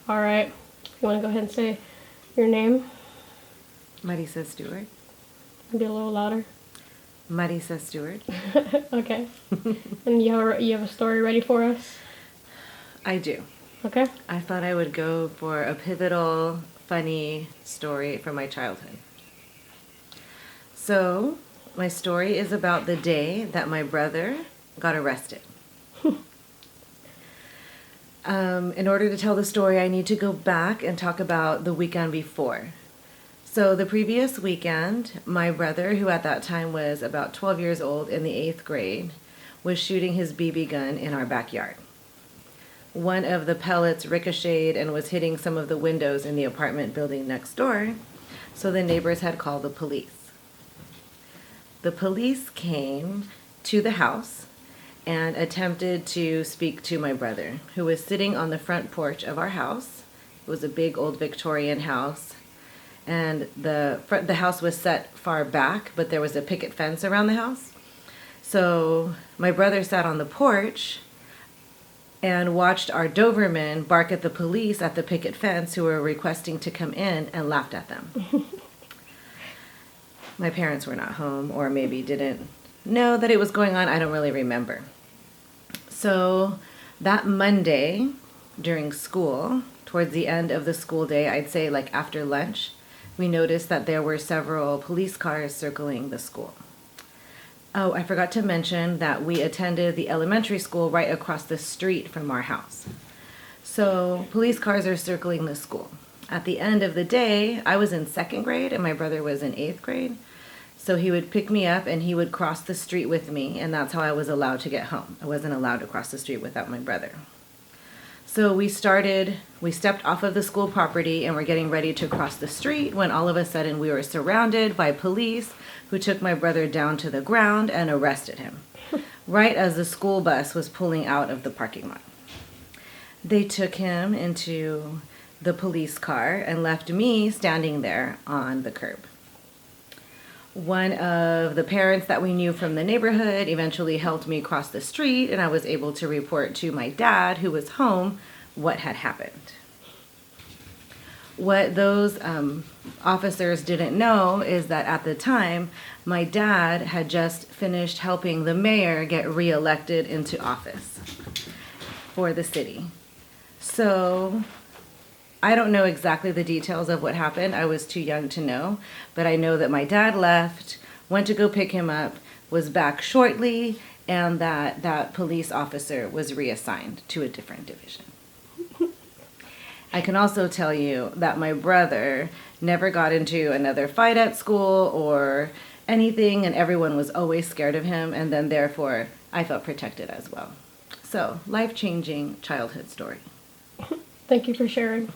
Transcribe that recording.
All right. You want to go ahead and say your name? Marisa Stewart. Be a little louder. Marisa Stewart. Okay. And you have a story ready for us? I do. Okay. I thought I would go for a pivotal, funny story from my childhood. So, my story is about the day that my brother got arrested. In order to tell the story, I need to go back and talk about the weekend before. So the previous weekend, my brother, who at that time was about 12 years old in the 8th grade, was shooting his BB gun in our backyard. One of the pellets ricocheted and was hitting some of the windows in the apartment building next door, so the neighbors had called the police. The police came to the house and attempted to speak to my brother, who was sitting on the front porch of our house. It was a big old Victorian house, and the house was set far back, but there was a picket fence around the house. So my brother sat on the porch and watched our Doberman bark at the police at the picket fence who were requesting to come in, and laughed at them. My parents were not home, or maybe didn't know that it was going on. I don't really remember. So that Monday during school, towards the end of the school day, I'd say like after lunch, we noticed that there were several police cars circling the school. Oh, I forgot to mention that we attended the elementary school right across the street from our house. So police cars are circling the school. At the end of the day, I was in 2nd grade and my brother was in 8th grade. So he would pick me up and he would cross the street with me, and that's how I was allowed to get home. I wasn't allowed to cross the street without my brother. So we stepped off of the school property and were getting ready to cross the street when all of a sudden we were surrounded by police who took my brother down to the ground and arrested him, right as the school bus was pulling out of the parking lot. They took him into the police car and left me standing there on the curb. One of the parents that we knew from the neighborhood eventually helped me cross the street, and I was able to report to my dad, who was home, what had happened. What those officers didn't know is that at the time, my dad had just finished helping the mayor get reelected into office for the city. So I don't know exactly the details of what happened. I was too young to know, but I know that my dad left, went to go pick him up, was back shortly, and that police officer was reassigned to a different division. I can also tell you that my brother never got into another fight at school or anything, and everyone was always scared of him, and then therefore I felt protected as well. So, life-changing childhood story. Thank you for sharing.